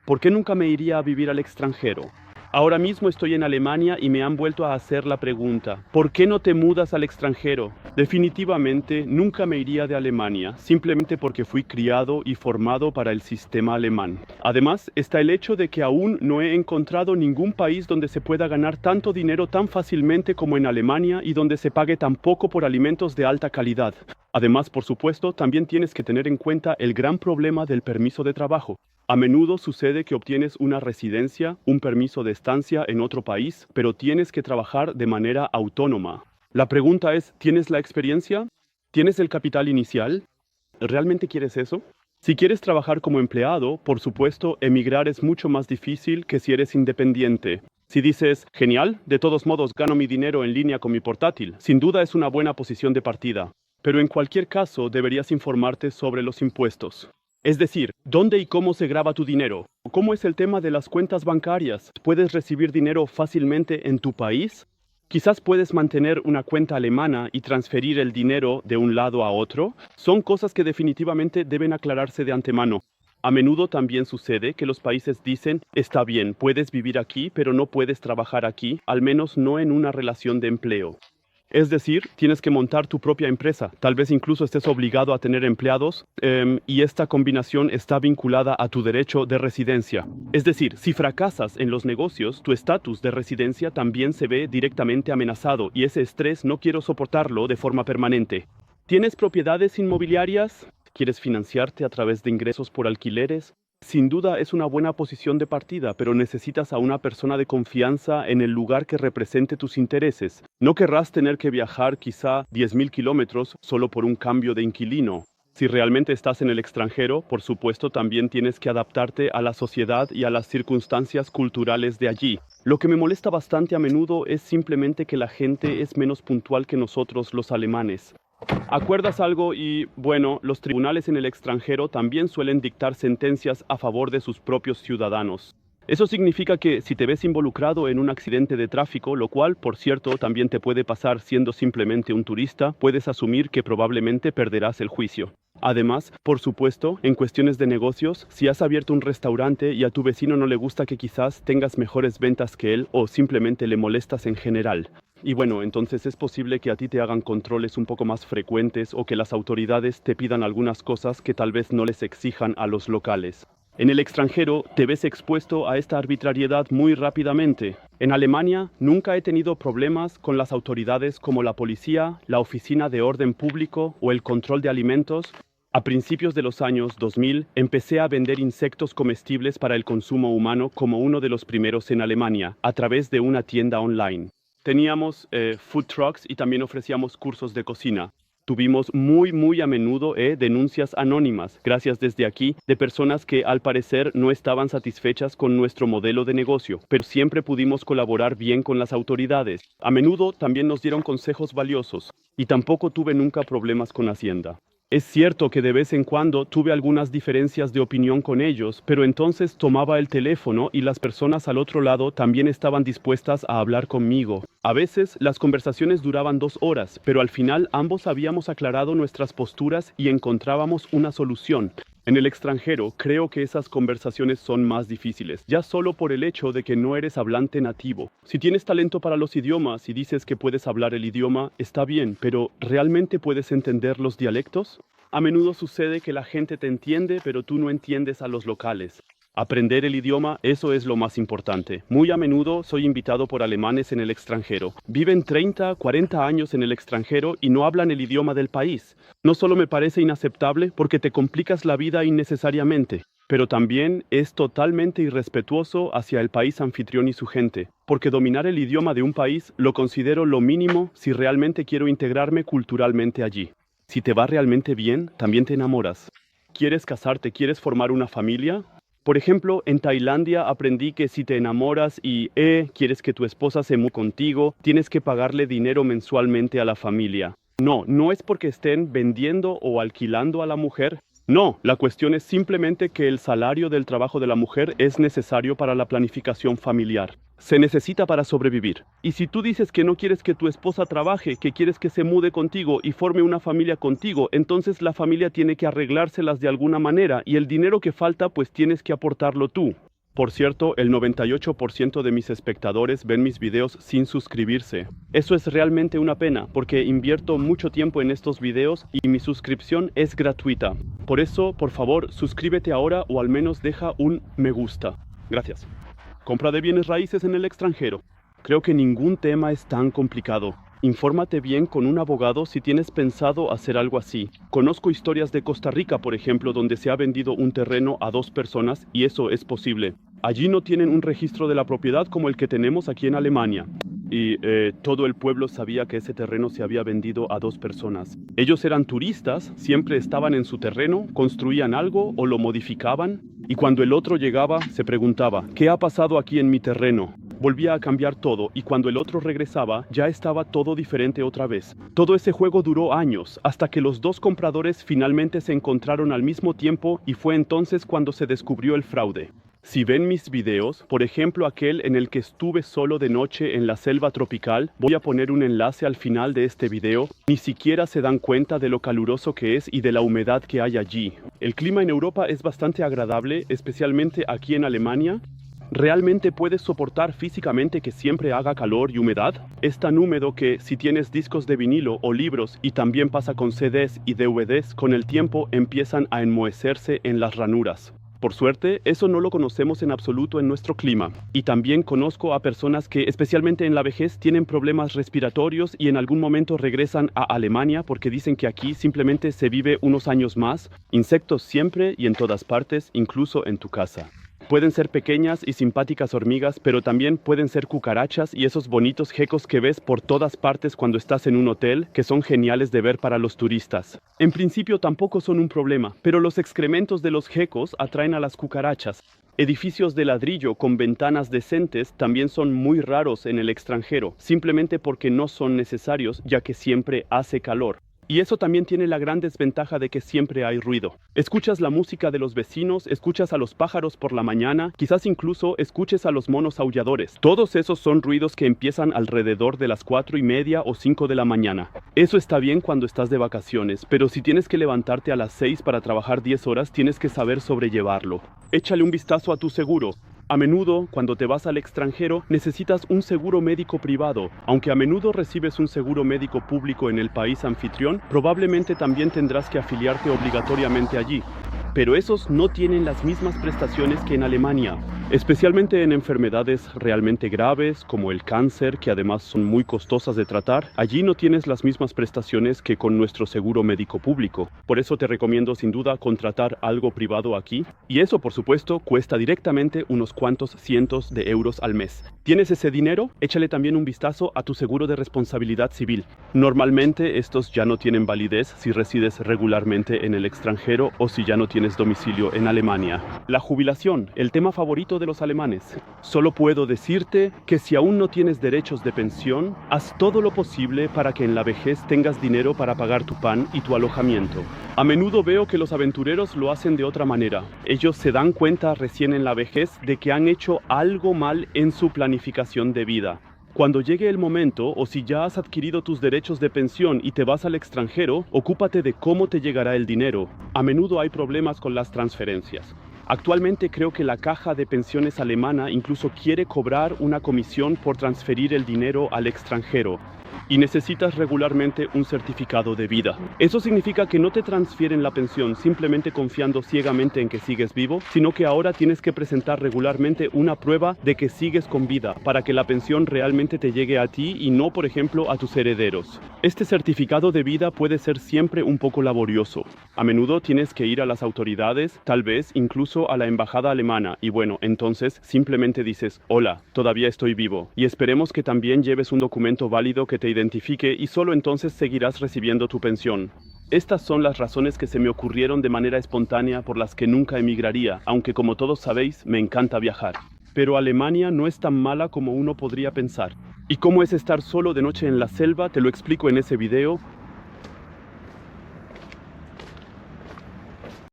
¿Por qué nunca me iría a vivir al extranjero? Ahora mismo estoy en Alemania y me han vuelto a hacer la pregunta, ¿por qué no te mudas al extranjero? Definitivamente nunca me iría de Alemania, simplemente porque fui criado y formado para el sistema alemán. Además, está el hecho de que aún no he encontrado ningún país donde se pueda ganar tanto dinero tan fácilmente como en Alemania y donde se pague tan poco por alimentos de alta calidad. Además, por supuesto, también tienes que tener en cuenta el gran problema del permiso de trabajo. A menudo sucede que obtienes una residencia, un permiso de estancia en otro país, pero tienes que trabajar de manera autónoma. La pregunta es, ¿tienes la experiencia? ¿Tienes el capital inicial? ¿Realmente quieres eso? Si quieres trabajar como empleado, por supuesto, emigrar es mucho más difícil que si eres independiente. Si dices, genial, de todos modos gano mi dinero en línea con mi portátil, sin duda es una buena posición de partida. Pero en cualquier caso, deberías informarte sobre los impuestos. Es decir, ¿dónde y cómo se graba tu dinero? ¿Cómo es el tema de las cuentas bancarias? ¿Puedes recibir dinero fácilmente en tu país? Quizás puedes mantener una cuenta alemana y transferir el dinero de un lado a otro. Son cosas que definitivamente deben aclararse de antemano. A menudo también sucede que los países dicen, está bien, puedes vivir aquí, pero no puedes trabajar aquí, al menos no en una relación de empleo. Es decir, tienes que montar tu propia empresa. Tal vez incluso estés obligado a tener empleados y esta combinación está vinculada a tu derecho de residencia. Es decir, si fracasas en los negocios, tu estatus de residencia también se ve directamente amenazado y ese estrés no quiero soportarlo de forma permanente. ¿Tienes propiedades inmobiliarias? ¿Quieres financiarte a través de ingresos por alquileres? Sin duda es una buena posición de partida, pero necesitas a una persona de confianza en el lugar que represente tus intereses. No querrás tener que viajar quizá 10.000 kilómetros solo por un cambio de inquilino. Si realmente estás en el extranjero, por supuesto también tienes que adaptarte a la sociedad y a las circunstancias culturales de allí. Lo que me molesta bastante a menudo es simplemente que la gente es menos puntual que nosotros los alemanes. ¿Acuerdas algo? Y bueno, los tribunales en el extranjero también suelen dictar sentencias a favor de sus propios ciudadanos. Eso significa que si te ves involucrado en un accidente de tráfico, lo cual, por cierto, también te puede pasar siendo simplemente un turista, puedes asumir que probablemente perderás el juicio. Además, por supuesto, en cuestiones de negocios, si has abierto un restaurante y a tu vecino no le gusta que quizás tengas mejores ventas que él o simplemente le molestas en general. Y bueno, entonces es posible que a ti te hagan controles un poco más frecuentes o que las autoridades te pidan algunas cosas que tal vez no les exijan a los locales. En el extranjero te ves expuesto a esta arbitrariedad muy rápidamente. En Alemania nunca he tenido problemas con las autoridades como la policía, la oficina de orden público o el control de alimentos. A principios de los años 2000 empecé a vender insectos comestibles para el consumo humano como uno de los primeros en Alemania, a través de una tienda online. Teníamos food trucks y también ofrecíamos cursos de cocina. Tuvimos muy a menudo denuncias anónimas, gracias desde aquí, de personas que al parecer no estaban satisfechas con nuestro modelo de negocio, pero siempre pudimos colaborar bien con las autoridades. A menudo también nos dieron consejos valiosos y tampoco tuve nunca problemas con Hacienda. Es cierto que de vez en cuando tuve algunas diferencias de opinión con ellos, pero entonces tomaba el teléfono y las personas al otro lado también estaban dispuestas a hablar conmigo. A veces las conversaciones duraban 2 horas, pero al final ambos habíamos aclarado nuestras posturas y encontrábamos una solución. En el extranjero creo que esas conversaciones son más difíciles, ya solo por el hecho de que no eres hablante nativo. Si tienes talento para los idiomas y dices que puedes hablar el idioma, está bien, pero ¿realmente puedes entender los dialectos? A menudo sucede que la gente te entiende, pero tú no entiendes a los locales. Aprender el idioma, eso es lo más importante. Muy a menudo soy invitado por alemanes en el extranjero. Viven 30, 40 años en el extranjero y no hablan el idioma del país. No solo me parece inaceptable porque te complicas la vida innecesariamente, pero también es totalmente irrespetuoso hacia el país anfitrión y su gente, porque dominar el idioma de un país lo considero lo mínimo si realmente quiero integrarme culturalmente allí. Si te va realmente bien, también te enamoras. ¿Quieres casarte? ¿Quieres formar una familia? Por ejemplo, en Tailandia aprendí que si te enamoras y quieres que tu esposa se mude contigo, tienes que pagarle dinero mensualmente a la familia. No es porque estén vendiendo o alquilando a la mujer. No, la cuestión es simplemente que el salario del trabajo de la mujer es necesario para la planificación familiar. Se necesita para sobrevivir. Y si tú dices que no quieres que tu esposa trabaje, que quieres que se mude contigo y forme una familia contigo, entonces la familia tiene que arreglárselas de alguna manera y el dinero que falta pues tienes que aportarlo tú. Por cierto, el 98% de mis espectadores ven mis videos sin suscribirse. Eso es realmente una pena, porque invierto mucho tiempo en estos videos y mi suscripción es gratuita. Por eso, por favor, suscríbete ahora o al menos deja un me gusta. Gracias. Compra de bienes raíces en el extranjero. Creo que ningún tema es tan complicado. Infórmate bien con un abogado si tienes pensado hacer algo así. Conozco historias de Costa Rica, por ejemplo, donde se ha vendido un terreno a 2 personas y eso es posible. Allí no tienen un registro de la propiedad como el que tenemos aquí en Alemania. Y todo el pueblo sabía que ese terreno se había vendido a 2 personas. Ellos eran turistas, siempre estaban en su terreno, construían algo o lo modificaban. Y cuando el otro llegaba, se preguntaba, ¿qué ha pasado aquí en mi terreno? Volvía a cambiar todo y cuando el otro regresaba ya estaba todo diferente otra vez. Todo ese juego duró años hasta que los 2 compradores finalmente se encontraron al mismo tiempo y fue entonces cuando se descubrió el fraude. Si ven mis videos, por ejemplo aquel en el que estuve solo de noche en la selva tropical, voy a poner un enlace al final de este video, ni siquiera se dan cuenta de lo caluroso que es y de la humedad que hay allí. El clima en Europa es bastante agradable, especialmente aquí en Alemania. ¿Realmente puedes soportar físicamente que siempre haga calor y humedad? Es tan húmedo que si tienes discos de vinilo o libros, y también pasa con CDs y DVDs, con el tiempo empiezan a enmohecerse en las ranuras. Por suerte, eso no lo conocemos en absoluto en nuestro clima. Y también conozco a personas que, especialmente en la vejez, tienen problemas respiratorios y en algún momento regresan a Alemania porque dicen que aquí simplemente se vive unos años más. Insectos siempre y en todas partes, incluso en tu casa. Pueden ser pequeñas y simpáticas hormigas, pero también pueden ser cucarachas y esos bonitos gecos que ves por todas partes cuando estás en un hotel, que son geniales de ver para los turistas. En principio tampoco son un problema, pero los excrementos de los gecos atraen a las cucarachas. Edificios de ladrillo con ventanas decentes también son muy raros en el extranjero, simplemente porque no son necesarios, ya que siempre hace calor. Y eso también tiene la gran desventaja de que siempre hay ruido. Escuchas la música de los vecinos, escuchas a los pájaros por la mañana, quizás incluso escuches a los monos aulladores. Todos esos son ruidos que empiezan alrededor de las 4:30 o 5 de la mañana. Eso está bien cuando estás de vacaciones, pero si tienes que levantarte a las 6 para trabajar 10 horas, tienes que saber sobrellevarlo. Échale un vistazo a tu seguro. A menudo, cuando te vas al extranjero, necesitas un seguro médico privado. Aunque a menudo recibes un seguro médico público en el país anfitrión, probablemente también tendrás que afiliarte obligatoriamente allí. Pero esos no tienen las mismas prestaciones que en Alemania, especialmente en enfermedades realmente graves como el cáncer, que además son muy costosas de tratar. Allí no tienes las mismas prestaciones que con nuestro seguro médico público. Por eso te recomiendo sin duda contratar algo privado aquí. Y eso, por supuesto, cuesta directamente unos cuantos cientos de euros al mes. ¿Tienes ese dinero? Échale también un vistazo a tu seguro de responsabilidad civil. Normalmente estos ya no tienen validez si resides regularmente en el extranjero o si ya no tienes domicilio en Alemania. La jubilación, el tema favorito de los alemanes. Solo puedo decirte que si aún no tienes derechos de pensión, haz todo lo posible para que en la vejez tengas dinero para pagar tu pan y tu alojamiento. A menudo veo que los aventureros lo hacen de otra manera. Ellos se dan cuenta recién en la vejez de que han hecho algo mal en su planificación de vida. Cuando llegue el momento, o si ya has adquirido tus derechos de pensión y te vas al extranjero, ocúpate de cómo te llegará el dinero. A menudo hay problemas con las transferencias. Actualmente creo que la caja de pensiones alemana incluso quiere cobrar una comisión por transferir el dinero al extranjero. Y necesitas regularmente un certificado de vida. Eso significa que no te transfieren la pensión simplemente confiando ciegamente en que sigues vivo, sino que ahora tienes que presentar regularmente una prueba de que sigues con vida para que la pensión realmente te llegue a ti y no, por ejemplo, a tus herederos. Este certificado de vida puede ser siempre un poco laborioso. A menudo tienes que ir a las autoridades, tal vez incluso a la embajada alemana, y bueno, entonces simplemente dices, hola, todavía estoy vivo, y esperemos que también lleves un documento válido que te identifique y solo entonces seguirás recibiendo tu pensión. Estas son las razones que se me ocurrieron de manera espontánea por las que nunca emigraría, aunque como todos sabéis, me encanta viajar. Pero Alemania no es tan mala como uno podría pensar. ¿Y cómo es estar solo de noche en la selva? Te lo explico en ese video.